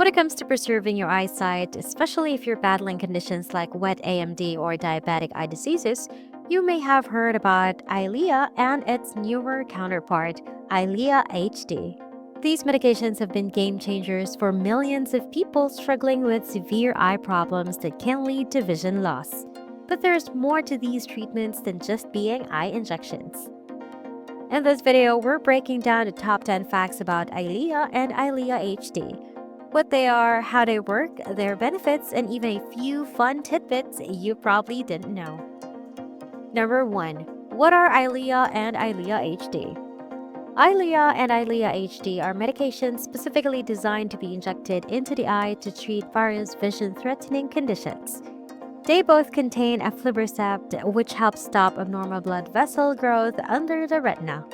When it comes to preserving your eyesight, especially if you're battling conditions like wet AMD or diabetic eye diseases, you may have heard about Eylea and its newer counterpart, Eylea HD. These medications have been game changers for millions of people struggling with severe eye problems that can lead to vision loss. But there's more to these treatments than just being eye injections. In this video, we're breaking down the top 10 facts about Eylea and Eylea HD, what they are, how they work, their benefits, and even a few fun tidbits you probably didn't know. Number 1. What are Eylea and Eylea HD? Eylea and Eylea HD are medications specifically designed to be injected into the eye to treat various vision-threatening conditions. They both contain aflibercept, which helps stop abnormal blood vessel growth under the retina.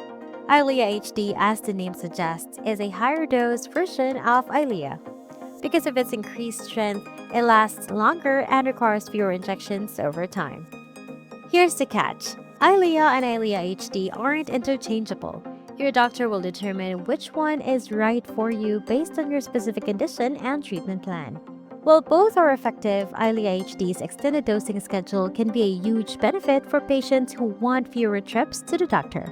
Eylea HD, as the name suggests, is a higher dose version of Eylea. Because of its increased strength, it lasts longer and requires fewer injections over time. Here's the catch. Eylea and Eylea HD aren't interchangeable. Your doctor will determine which one is right for you based on your specific condition and treatment plan. While both are effective, Eylea HD's extended dosing schedule can be a huge benefit for patients who want fewer trips to the doctor.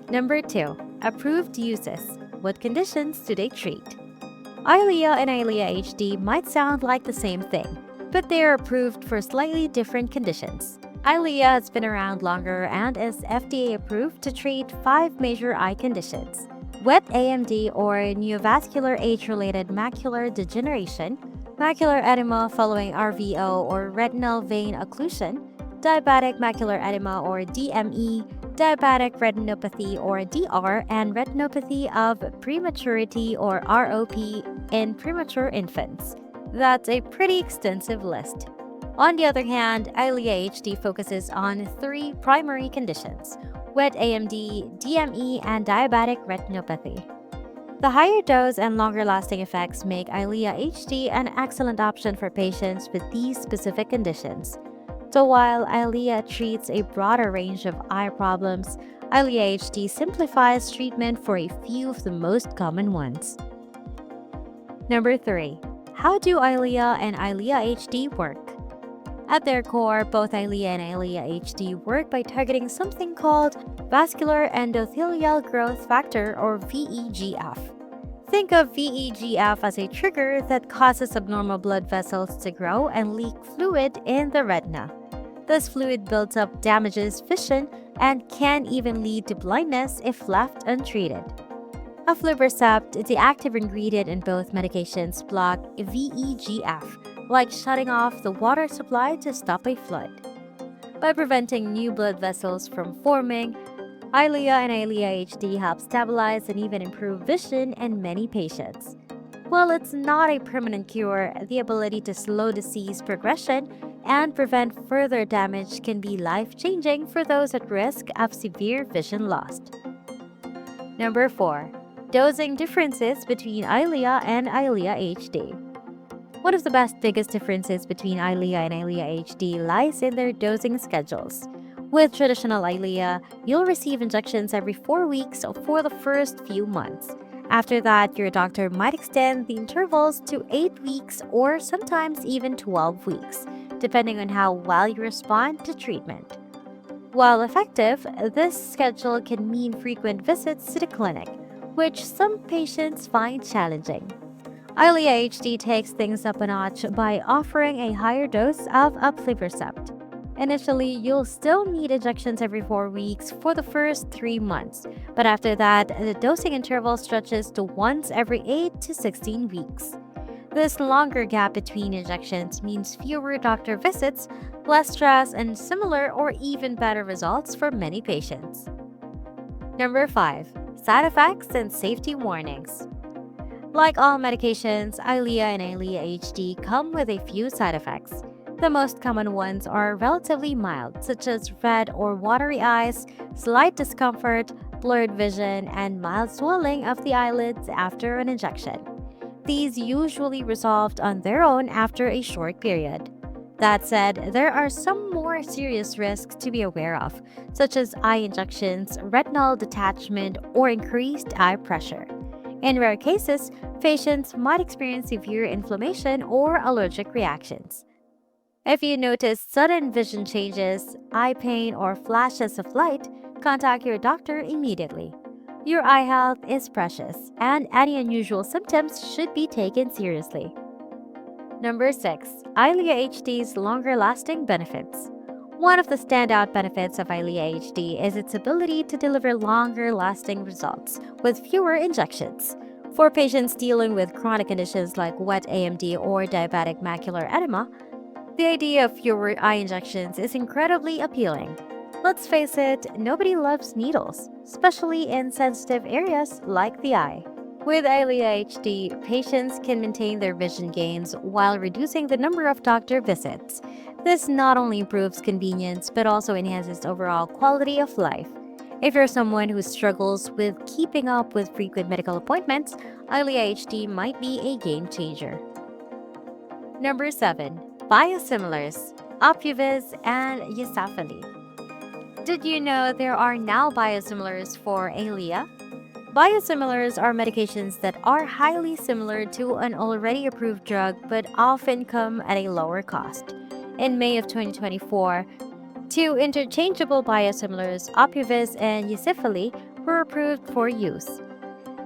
Number 2. Approved uses. What conditions do they treat? Eylea and Eylea HD might sound like the same thing, but they are approved for slightly different conditions. Eylea has been around longer and is FDA approved to treat 5 major eye conditions: wet AMD or neovascular age-related macular degeneration, macular edema following RVO or retinal vein occlusion, diabetic macular edema or DME, diabetic retinopathy or DR, and retinopathy of prematurity or ROP in premature infants. That's a pretty extensive list. On the other hand, Eylea HD focuses on 3 primary conditions: wet AMD, DME, and diabetic retinopathy. The higher dose and longer-lasting effects make Eylea HD an excellent option for patients with these specific conditions. So while Eylea treats a broader range of eye problems, Eylea HD simplifies treatment for a few of the most common ones. Number 3. How do Eylea and Eylea HD work? At their core, both Eylea and Eylea HD work by targeting something called vascular endothelial growth factor or VEGF. Think of VEGF as a trigger that causes abnormal blood vessels to grow and leak fluid in the retina. This fluid builds up, damages vision, and can even lead to blindness if left untreated. Aflibercept, the active ingredient in both medications, block VEGF, like shutting off the water supply to stop a flood. By preventing new blood vessels from forming, Eylea and Eylea HD help stabilize and even improve vision in many patients. While it's not a permanent cure, the ability to slow disease progression and prevent further damage can be life-changing for those at risk of severe vision loss. Number 4. Dosing differences between Eylea and Eylea HD. One of the biggest differences between Eylea and Eylea HD lies in their dosing schedules. With traditional Eylea, you'll receive injections every 4 weeks for the first few months. After that, your doctor might extend the intervals to 8 weeks or sometimes even 12 weeks, depending on how well you respond to treatment. While effective, this schedule can mean frequent visits to the clinic, which some patients find challenging. Eylea HD takes things up a notch by offering a higher dose of aflibercept. Initially, you'll still need injections every 4 weeks for the first 3 months, but after that, the dosing interval stretches to once every 8 to 16 weeks. This longer gap between injections means fewer doctor visits, less stress, and similar or even better results for many patients. Number 5. Side effects and safety warnings. Like all medications, Eylea and Eylea HD come with a few side effects. The most common ones are relatively mild, such as red or watery eyes, slight discomfort, blurred vision, and mild swelling of the eyelids after an injection. These usually resolved on their own after a short period. That said, there are some more serious risks to be aware of, such as eye injections, retinal detachment, or increased eye pressure. In rare cases, patients might experience severe inflammation or allergic reactions. If you notice sudden vision changes, eye pain, or flashes of light, contact your doctor immediately. Your eye health is precious, and any unusual symptoms should be taken seriously. Number 6. Eylea HD's longer lasting benefits. One of the standout benefits of Eylea HD is its ability to deliver longer lasting results with fewer injections. For patients dealing with chronic conditions like wet AMD or diabetic macular edema, the idea of fewer eye injections is incredibly appealing. Let's face it, nobody loves needles, especially in sensitive areas like the eye. With Eylea HD, patients can maintain their vision gains while reducing the number of doctor visits. This not only improves convenience but also enhances overall quality of life. If you're someone who struggles with keeping up with frequent medical appointments, Eylea HD might be a game changer. Number 7. Biosimilars, Opvivis and Yesafili. Did you know there are now biosimilars for Eylea? Biosimilars are medications that are highly similar to an already approved drug but often come at a lower cost. In May of 2024, two interchangeable biosimilars, Opvivis and Yesafili, were approved for use.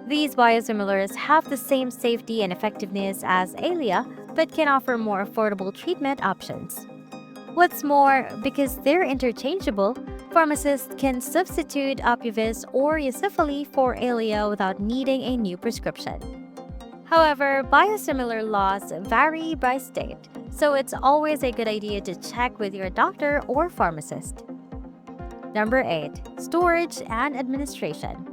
These biosimilars have the same safety and effectiveness as Eylea but can offer more affordable treatment options. What's more, because they're interchangeable, pharmacists can substitute Opvivis or Yesafili for Eylea without needing a new prescription. However, biosimilar laws vary by state, so it's always a good idea to check with your doctor or pharmacist. Number 8. Storage and administration.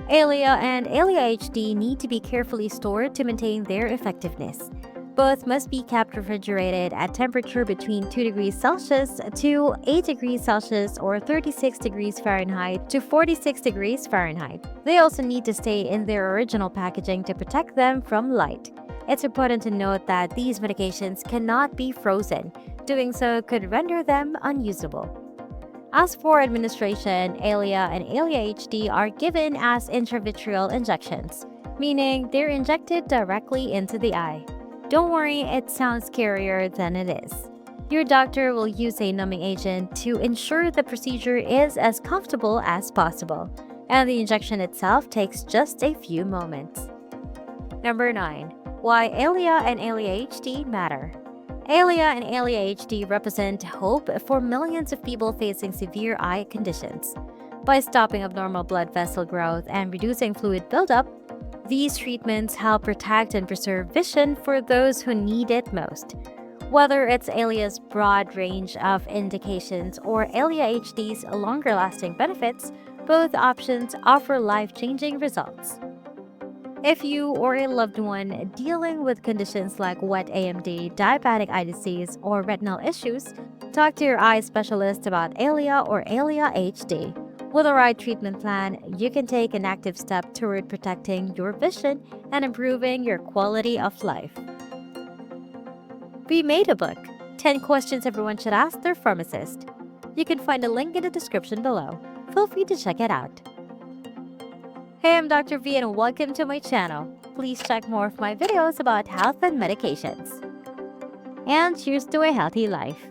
Eylea and Eylea HD need to be carefully stored to maintain their effectiveness. Both must be kept refrigerated at temperature between 2 degrees Celsius to 8 degrees Celsius or 36 degrees Fahrenheit to 46 degrees Fahrenheit. They also need to stay in their original packaging to protect them from light. It's important to note that these medications cannot be frozen. Doing so could render them unusable. As for administration, Eylea and Eylea HD are given as intravitreal injections, meaning they're injected directly into the eye. Don't worry, it sounds scarier than it is. Your doctor will use a numbing agent to ensure the procedure is as comfortable as possible, and the injection itself takes just a few moments. Number 9. Why Eylea and Eylea HD matter. Eylea and Eylea HD represent hope for millions of people facing severe eye conditions. By stopping abnormal blood vessel growth and reducing fluid buildup, these treatments help protect and preserve vision for those who need it most. Whether it's Eylea's broad range of indications or Eylea HD's longer-lasting benefits, both options offer life-changing results. If you or a loved one dealing with conditions like wet AMD, diabetic eye disease, or retinal issues, talk to your eye specialist about Eylea or Eylea HD. With the right treatment plan, you can take an active step toward protecting your vision and improving your quality of life. We made a book, 10 Questions Everyone Should Ask Their Pharmacist. You can find a link in the description below. Feel free to check it out. Hey, I'm Dr. V and welcome to my channel. Please check more of my videos about health and medications. And cheers to a healthy life.